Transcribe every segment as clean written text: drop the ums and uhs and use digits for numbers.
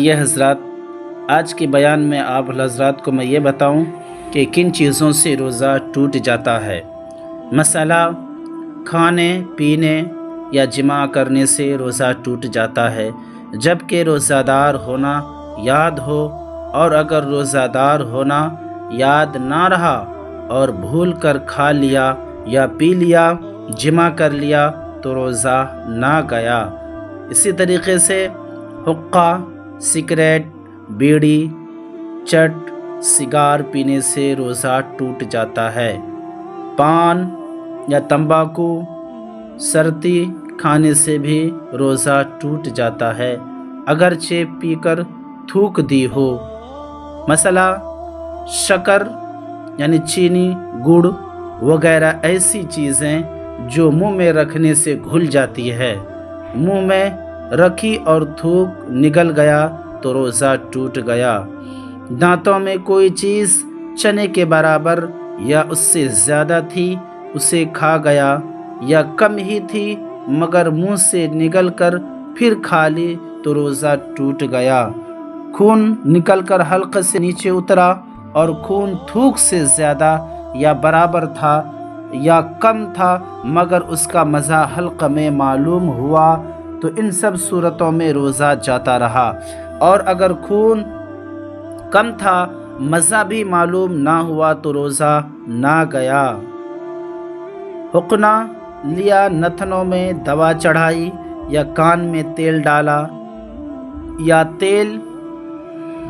آئیے حضرات، آج کے بیان میں آپ حضرات کو میں یہ بتاؤں کہ کن چیزوں سے روزہ ٹوٹ جاتا ہے۔ مسئلہ کھانے پینے یا جماع کرنے سے روزہ ٹوٹ جاتا ہے، جبکہ روزہ دار ہونا یاد ہو، اور اگر روزہ دار ہونا یاد نہ رہا اور بھول کر کھا لیا یا پی لیا، جماع کر لیا تو روزہ نہ گیا۔ اسی طریقے سے حقہ، سگریٹ، بیڑی، چٹ، سگار پینے سے روزہ ٹوٹ جاتا ہے۔ پان یا تمباکو، سرتی کھانے سے بھی روزہ ٹوٹ جاتا ہے، اگرچہ پی کر تھوک دی ہو۔ مثلا شکر یعنی چینی، گڑ وغیرہ ایسی چیزیں جو منہ میں رکھنے سے گھل جاتی ہے، منہ میں رکھی اور تھوک نگل گیا تو روزہ ٹوٹ گیا۔ دانتوں میں کوئی چیز چنے کے برابر یا اس سے زیادہ تھی، اسے کھا گیا، یا کم ہی تھی مگر منہ سے نگل کر پھر کھا لی تو روزہ ٹوٹ گیا۔ خون نکل کر حلق سے نیچے اترا اور خون تھوک سے زیادہ یا برابر تھا یا کم تھا مگر اس کا مزہ حلق میں معلوم ہوا تو ان سب صورتوں میں روزہ جاتا رہا، اور اگر خون کم تھا مزہ بھی معلوم نہ ہوا تو روزہ نہ گیا۔ حقنہ لیا، نتنوں میں دوا چڑھائی یا کان میں تیل ڈالا یا تیل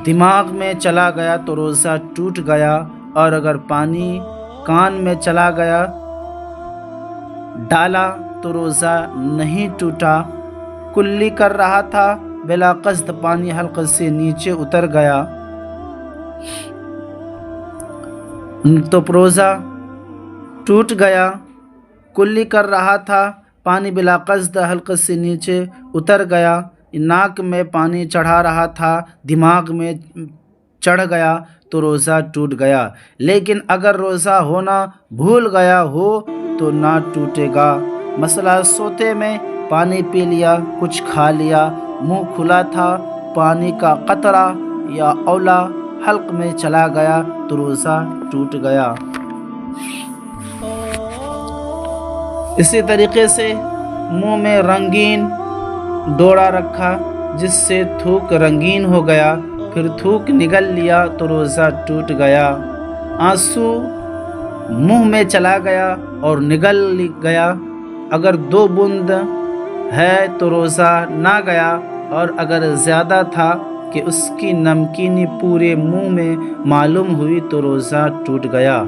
دماغ میں چلا گیا تو روزہ ٹوٹ گیا، اور اگر پانی کان میں چلا گیا ڈالا تو روزہ نہیں ٹوٹا۔ کلی کر رہا تھا، بلا قصد پانی حلق سے نیچے اتر گیا تو روزہ ٹوٹ گیا۔ کلی کر رہا تھا، پانی بلا قصد حلق سے نیچے اتر گیا، ناک میں پانی چڑھا رہا تھا، دماغ میں چڑھ گیا تو روزہ ٹوٹ گیا۔ لیکن اگر روزہ ہونا بھول گیا ہو تو نہ ٹوٹے گا۔ مثلا سوتے میں پانی پی لیا، کچھ کھا لیا، منہ کھلا تھا، پانی کا قطرہ یا اولا حلق میں چلا گیا تو روزہ ٹوٹ گیا۔ اسی طریقے سے منہ میں رنگین ڈوڑا رکھا جس سے تھوک رنگین ہو گیا، پھر تھوک نگل لیا تو روزہ ٹوٹ گیا۔ آنسو منہ میں چلا گیا اور نگل گیا، اگر 2 بوند ہے تو روزہ نہ گیا، اور اگر زیادہ تھا کہ اس کی نمکینی پورے منہ میں معلوم ہوئی تو روزہ ٹوٹ گیا۔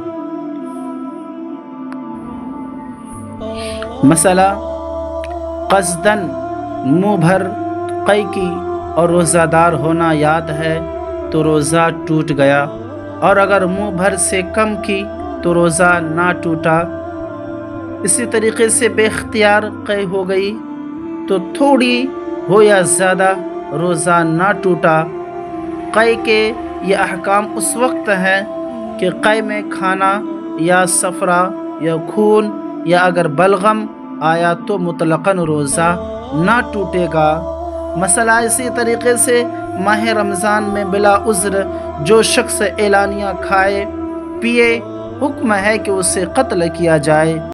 مثلا قصداً منہ بھر قے کی اور روزہ دار ہونا یاد ہے تو روزہ ٹوٹ گیا، اور اگر منہ بھر سے کم کی تو روزہ نہ ٹوٹا۔ اسی طریقے سے بے اختیار قے ہو گئی تو تھوڑی ہو یا زیادہ روزہ نہ ٹوٹا۔ قے کے یہ احکام اس وقت ہیں کہ قے میں کھانا یا صفرا یا خون یا اگر بلغم آیا تو مطلقاً روزہ نہ ٹوٹے گا۔ مسئلہ اسی طریقے سے ماہ رمضان میں بلا عذر جو شخص اعلانیہ کھائے پیے، حکم ہے کہ اسے قتل کیا جائے۔